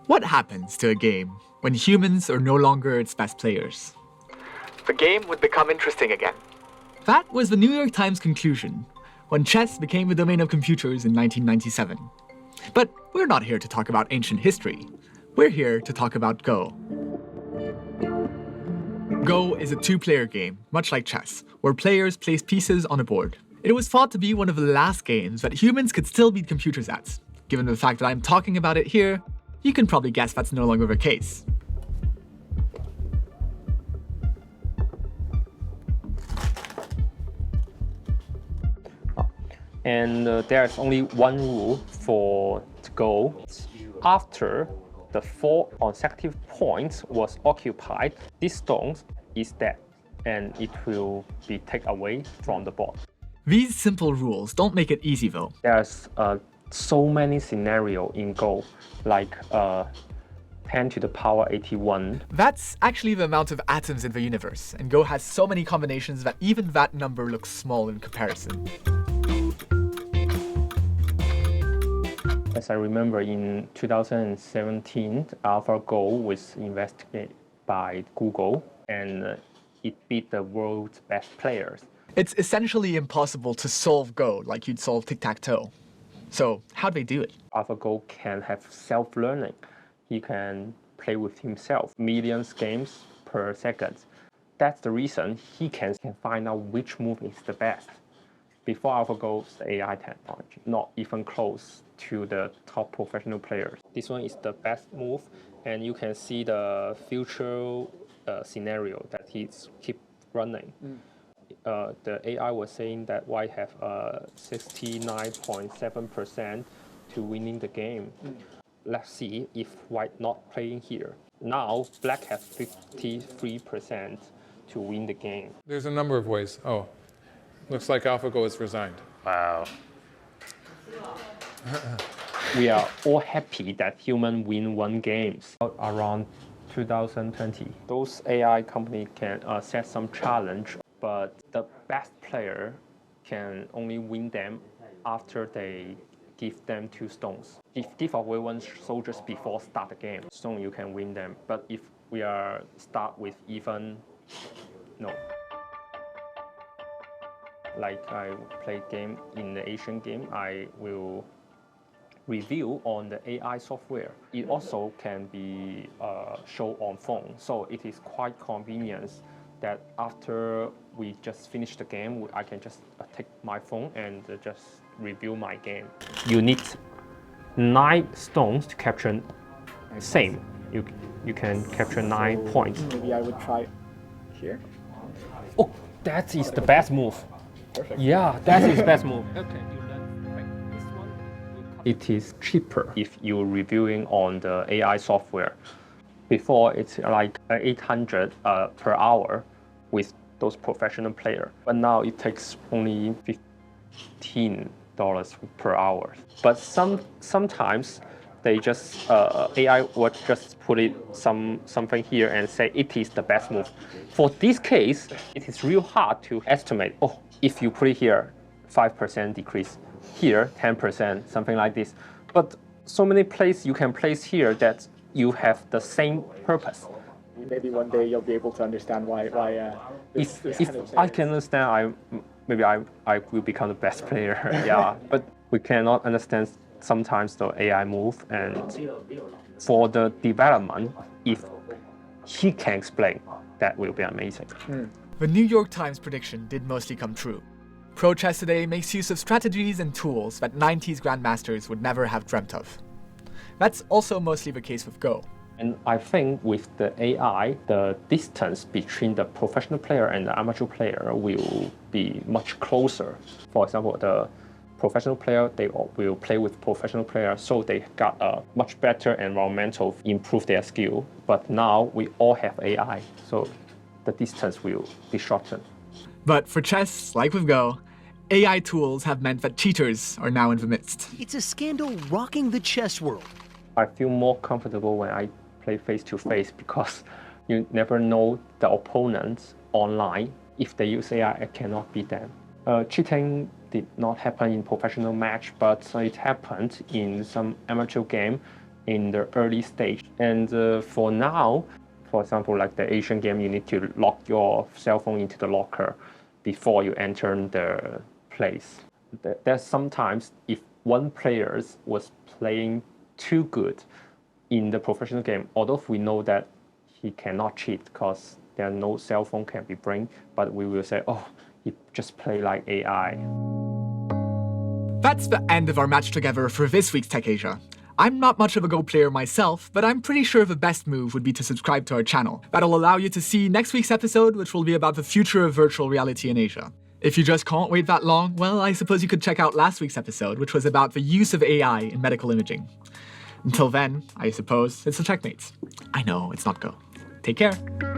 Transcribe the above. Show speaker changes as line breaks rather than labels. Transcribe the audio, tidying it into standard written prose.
What happens to a game when humans are no longer its best players? The game would become interesting again. That was the New York Times conclusion when chess became the domain of computers in 1997. But we're not here to talk about ancient history. We're here to talk about Go. Go is a two-player game, much like chess, where players place pieces on a board. It was thought to be one of the last games that humans could still beat computers at. Given the fact that I'm talking about it here, you can probably guess that's no longer the case.
And there's only one rule for Go. After the 4 consecutive points was occupied, this stone is dead, and it will be taken away from the board.
These simple rules don't make it easy though.
There's so many scenarios in Go, like 10 to the power 81.
That's actually the amount of atoms in the universe, and Go has so many combinations that even that number looks small in comparison.
As I remember, in 2017, AlphaGo was investigated by Google, and it beat the world's best players.
It's essentially impossible to solve Go like you'd solve tic-tac-toe. So how'd they do it?
AlphaGo can have self-learning. He can play with himself, millions games per second. That's the reason he can find out which move is the best. Before AlphaGo's AI technology, not even close to the top professional players. This one is the best move, and you can see the future scenario that he's keep running. The AI was saying that white have 69.7% to winning the game. Let's see if white not playing here. Now black have 53% to win the game.
There's a number of ways. Oh, looks like AlphaGo has resigned.
Wow. We are all happy that human win one game. Around 2020, those AI company can set some challenge, but the best player can only win them after they give them 2 stones. If give away 1 soldiers before start the game, so you can win them. But if we are start with even, no. Like I play game in the Asian game, I will review on the AI software. It also can be shown on phone, so it is quite convenient that after we just finish the game, I can just take my phone and just review my game. You need 9 stones to capture same. You can capture 9 points.
Maybe I would try here.
Oh, that is the best move.
Perfect.
Yeah, that is the best move. Okay, you learn this one. It is cheaper if you're reviewing on the AI software. Before, it's like 800 per hour with those professional players. But now it takes only $15 per hour. But sometimes they just AI would just put it something here and say it is the best move. For this case, it is real hard to estimate. Oh, if you put it here, 5% decrease. Here, 10%, something like this. But so many places you can place here that you have the same purpose.
Maybe one day you'll be able to understand why
If I can understand, maybe I will become the best player. Yeah, but we cannot understand sometimes the AI move, and for the development, if he can explain, that will be amazing.
The New York Times prediction did mostly come true. Pro chess today makes use of strategies and tools that 90s grandmasters would never have dreamt of. That's also mostly the case with Go.
And I think with the AI, the distance between the professional player and the amateur player will be much closer. For example, the professional player, they will play with professional players, so they got a much better environmental, improve their skill. But now we all have AI, so the distance will be shortened.
But for chess, like with Go, AI tools have meant that cheaters are now in the midst.
It's a scandal rocking the chess world.
I feel more comfortable when I play face-to-face because you never know the opponents online. If they use AI, I cannot beat them. Cheating did not happen in professional match, but it happened in some amateur game. in the early stage. And for now, for example, like the Asian game, you need to lock your cell phone into the locker before you enter the place. There's sometimes if one player was playing too good in the professional game, although we know that he cannot cheat because there are no cell phone can be bring, but we will say, oh, he just play like AI.
That's the end of our match together for this week's Tech Asia. I'm not much of a Go player myself, but I'm pretty sure the best move would be to subscribe to our channel. That'll allow you to see next week's episode, which will be about the future of virtual reality in Asia. If you just can't wait that long, well, I suppose you could check out last week's episode, which was about the use of AI in medical imaging. Until then, I suppose it's the Checkmates. I know, it's not Go. Take care.